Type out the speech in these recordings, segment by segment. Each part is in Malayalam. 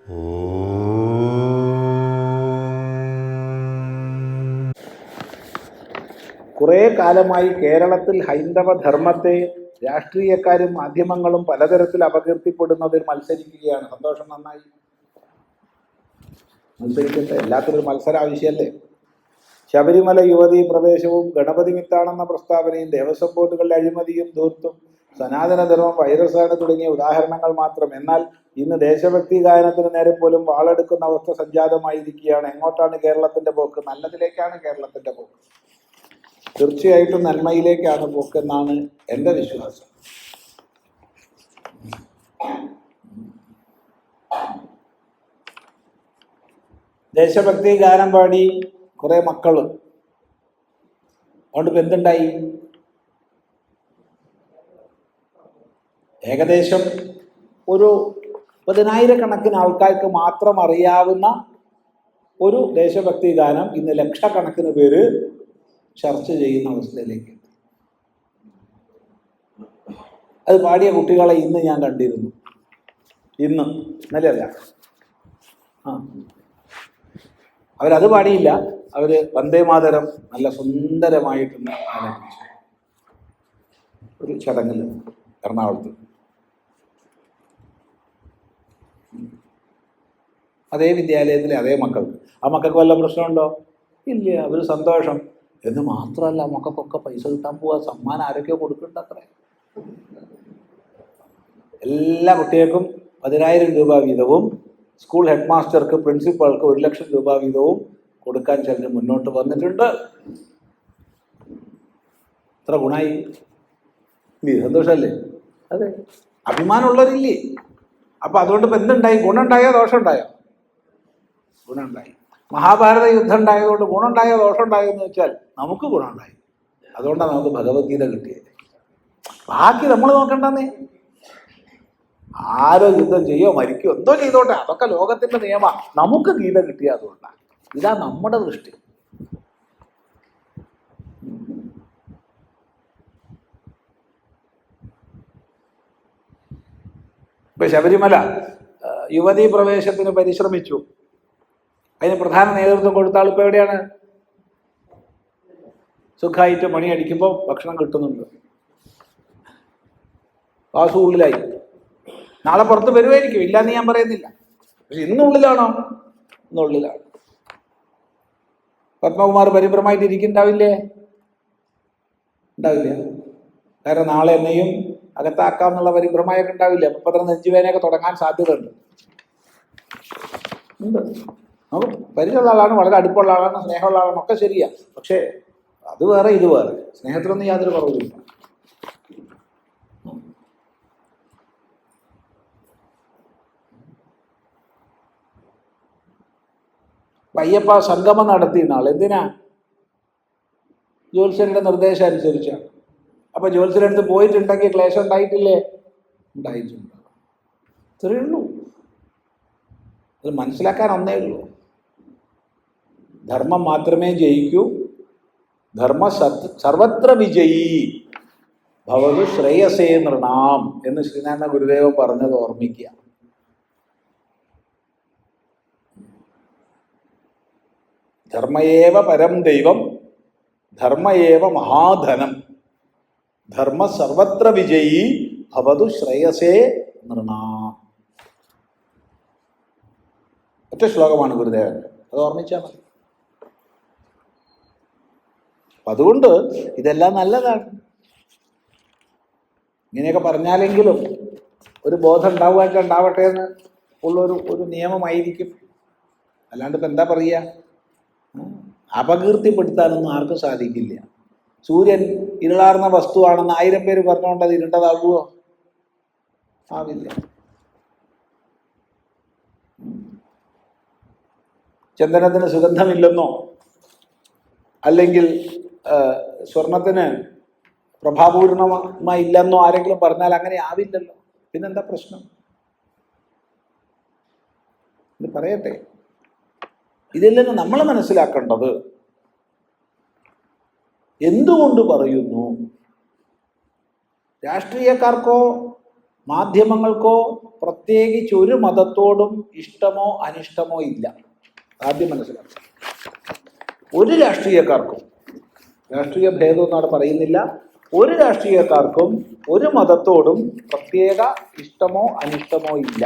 കുറേ കാലമായി കേരളത്തിൽ ഹൈന്ദവ ധർമ്മത്തെ രാഷ്ട്രീയക്കാരും മാധ്യമങ്ങളും പലതരത്തിൽ അപകീർത്തിപ്പെടുന്നതിൽ മത്സരിക്കുകയാണ്. സന്തോഷം, നന്നായി, മത്സരിക്കട്ടെ. എല്ലാത്തിനും മത്സരം ആവശ്യമല്ലേ? ശബരിമല യുവതീ പ്രവേശവും ഗണപതി മിത്താണെന്ന പ്രസ്താവനയും ദേവസ്വം ബോർഡുകളുടെ അഴിമതിയും ധൂർത്തും സനാതനധർമ്മം വൈറസാണ് തുടങ്ങിയ ഉദാഹരണങ്ങൾ മാത്രം. എന്നാൽ ഇന്ന് ദേശഭക്തി ഗായനത്തിന് നേരെ പോലും വാളെടുക്കുന്ന അവസ്ഥ സംജാതമായിരിക്കുകയാണ്. എങ്ങോട്ടാണ് കേരളത്തിന്റെ പോക്ക്? നല്ലതിലേക്കാണ് കേരളത്തിന്റെ പോക്ക്. തീർച്ചയായിട്ടും നന്മയിലേക്കാണ് പോക്കെന്നാണ് എൻ്റെ വിശ്വാസം. ദേശഭക്തി ഗാനം പാടി കുറെ മക്കള്, അതുകൊണ്ട് ഇപ്പം എന്തുണ്ടായി? ഏകദേശം ഒരു 10,000 ആൾക്കാർക്ക് മാത്രം അറിയാവുന്ന ഒരു ദേശഭക്തി ഗാനം ഇന്ന് ലക്ഷക്കണക്കിന് പേര് ചർച്ച ചെയ്യുന്ന അവസ്ഥയിലേക്ക്. അത് പാടിയ കുട്ടികളെ ഇന്ന് ഞാൻ കണ്ടിരുന്നു. ഇന്നലെയല്ല, അവരത് പാടിയില്ല, അവര് വന്ദേ മാതരം നല്ല സുന്ദരമായിട്ടൊന്ന് ആലപിച്ചു ഒരു ചടങ്ങിൽ എറണാകുളത്ത്. അതേ വിദ്യാലയത്തിലെ അതേ മക്കൾക്ക്. ആ മക്കൾക്ക് വല്ല പ്രശ്നമുണ്ടോ? ഇല്ല, അവർ സന്തോഷം. എന്ന് മാത്രമല്ല, മക്കൾക്കൊക്കെ പൈസ കിട്ടാൻ പോവാ, സമ്മാനം ആരൊക്കെയോ കൊടുക്കുന്നുണ്ട്. അത്ര എല്ലാ കുട്ടികൾക്കും 10,000 രൂപ വീതവും സ്കൂൾ ഹെഡ് മാസ്റ്റർക്ക്, പ്രിൻസിപ്പാൾക്ക് 1,00,000 രൂപ വീതവും കൊടുക്കാൻ ചിലർ മുന്നോട്ട് വന്നിട്ടുണ്ട്. എത്ര ഗുണമായി? സന്തോഷമല്ലേ? അതെ, അഭിമാനമുള്ളവരില്ലേ? അപ്പം അതുകൊണ്ട് ഇപ്പം എന്തുണ്ടായി? ഗുണമുണ്ടായോ ദോഷം ഉണ്ടായോ? ഗുണമുണ്ടായി. മഹാഭാരത യുദ്ധം ഉണ്ടായതുകൊണ്ട് ഗുണമുണ്ടായോ ദോഷം ഉണ്ടായോ എന്ന് വെച്ചാൽ നമുക്ക് ഗുണമുണ്ടായി. അതുകൊണ്ടാണ് നമുക്ക് ഭഗവത്ഗീത കിട്ടിയത്. ബാക്കി നമ്മൾ നോക്കണ്ടെന്നേ. ആരോ യുദ്ധം ചെയ്യോ മരിക്കോ എന്തോ ചെയ്തോട്ടെ, അതൊക്കെ ലോകത്തിന്റെ നിയമമാണ്. നമുക്ക് ഗീത കിട്ടിയ അതുകൊണ്ടാണ്. ഇതാ നമ്മുടെ ദൃഷ്ടി. ഇപ്പൊ ശബരിമല യുവതീ പ്രവേശത്തിന് പരിശ്രമിച്ചു. അതിന് പ്രധാന നേതൃത്വം കൊടുത്ത ആൾ ഇപ്പോൾ എവിടെയാണ്? സുഖമായിട്ട് മണി അടിക്കുമ്പോൾ ഭക്ഷണം കിട്ടുന്നുണ്ട്. വാസു ഉള്ളിലായി. നാളെ പുറത്ത് വരുമായിരിക്കും, ഇല്ലാന്ന് ഞാൻ പറയുന്നില്ല. പക്ഷെ ഇന്നുള്ളിലാണോ? ഇന്നുള്ളിലാണ്. പത്മകുമാർ പരിഭ്രമായിട്ട് ഇരിക്കുന്നുണ്ടാവില്ലേ? ഉണ്ടാവില്ല. കാരണം നാളെ എന്നെയും അകത്താക്കാമെന്നുള്ള പരിഭ്രമയൊക്കെ ഉണ്ടാവില്ല. അപ്പം അത്ര നെഞ്ചുവേനയൊക്കെ തുടങ്ങാൻ സാധ്യതയുണ്ട്. നമുക്ക് പരിചയമുള്ള ആളാണ്, വളരെ അടുപ്പമുള്ള ആളാണ്, സ്നേഹമുള്ള ആളാണ്, ഒക്കെ ശരിയാ. പക്ഷേ അത് വേറെ ഇത് വേറെ. സ്നേഹത്തിലൊന്നും യാതൊരു കുറവില്ല. അയ്യപ്പ സംഗമം നടത്തിയ നാൾ എന്തിനാ? ജ്യോത്സ്യരുടെ നിർദ്ദേശം അനുസരിച്ചാണ്. അപ്പൊ ജ്യോത്സ്യരുടെ അടുത്ത് പോയിട്ടുണ്ടെങ്കിൽ ക്ലേശം ഉണ്ടായിട്ടില്ലേ? ഉണ്ടായിട്ടുണ്ട്. ഇത്രയേ ഉള്ളൂ. അത് മനസ്സിലാക്കാൻ ഒന്നേ ഉള്ളൂ. ധർമ്മം മാത്രമേ ജയിക്കൂ. ധർമ്മ സർവത്ര വിജയീ ഭവതു ശ്രേയസേ നൃണാം എന്ന് ശ്രീനാരായണ ഗുരുദേവൻ പറഞ്ഞത് ഓർമ്മിക്കുക. ധർമ്മയേവ പരം ദൈവം ധർമ്മയേവ മഹാധനം ധർമ്മ സർവത്ര വിജയീ ഭവതു ശ്രേയസേ നൃണാം. ഒറ്റ ശ്ലോകമാണ് ഗുരുദേവൻ. അത് ഓർമ്മിച്ചാൽ മതി. അതുകൊണ്ട് ഇതെല്ലാം നല്ലതാണ്. ഇങ്ങനെയൊക്കെ പറഞ്ഞാലെങ്കിലും ഒരു ബോധം ഉണ്ടാവട്ടെ എന്ന് ഉള്ളൊരു നിയമമായിരിക്കും. അല്ലാണ്ട് ഇപ്പം എന്താ പറയുക? അപകീർത്തിപ്പെടുത്താനൊന്നും ആർക്കും സാധിക്കില്ല. സൂര്യൻ ഇരുളാർന്ന വസ്തുവാണെന്ന് 1000 പേര് പറഞ്ഞുകൊണ്ട് അത് ഇരുണ്ടതാകുമോ? ആവില്ല. ചന്ദനത്തിന് സുഗന്ധമില്ലെന്നോ അല്ലെങ്കിൽ സ്വർണത്തിന് പ്രഭാപൂർണമായില്ലെന്നോ ആരെങ്കിലും പറഞ്ഞാൽ അങ്ങനെ ആവില്ലല്ലോ. പിന്നെന്താ പ്രശ്നം? ഇത് പറയട്ടെ. ഇതിൽ നിന്ന് നമ്മൾ മനസ്സിലാക്കേണ്ടത് എന്തുകൊണ്ട് പറയുന്നു? രാഷ്ട്രീയക്കാർക്കോ മാധ്യമങ്ങൾക്കോ പ്രത്യേകിച്ച് ഒരു മതത്തോടും ഇഷ്ടമോ അനിഷ്ടമോ ഇല്ല. ആദ്യം മനസ്സിലാക്കുക. ഒരു രാഷ്ട്രീയക്കാർക്കും, രാഷ്ട്രീയ ഭേദമൊന്നും അവിടെ പറയുന്നില്ല, ഒരു രാഷ്ട്രീയക്കാർക്കും ഒരു മതത്തോടും പ്രത്യേക ഇഷ്ടമോ അനിഷ്ടമോ ഇല്ല.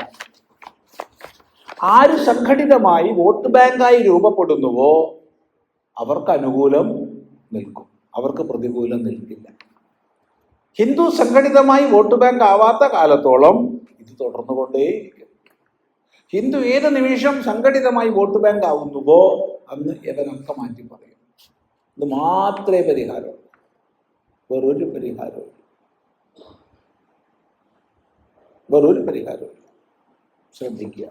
ആര് സംഘടിതമായി വോട്ട് ബാങ്കായി രൂപപ്പെടുന്നുവോ അവർക്ക് അനുകൂലം നിൽക്കും, അവർക്ക് പ്രതികൂലം നിൽക്കില്ല. ഹിന്ദു സംഘടിതമായി വോട്ട് ബാങ്ക് ആവാത്ത കാലത്തോളം ഇത് തുടർന്നുകൊണ്ടേയിരിക്കും. ഹിന്ദു ഏത് നിമിഷം സംഘടിതമായി വോട്ട് ബാങ്ക് ആവുന്നുവോ അന്ന് ഇവനൊക്കെ മാറ്റി പറയും. ഇത് മാത്രമേ പരിഹാരമുള്ളൂ, വേറൊരു പരിഹാരവും വേറൊരു പരിഹാരവും ശ്രദ്ധിക്കുക.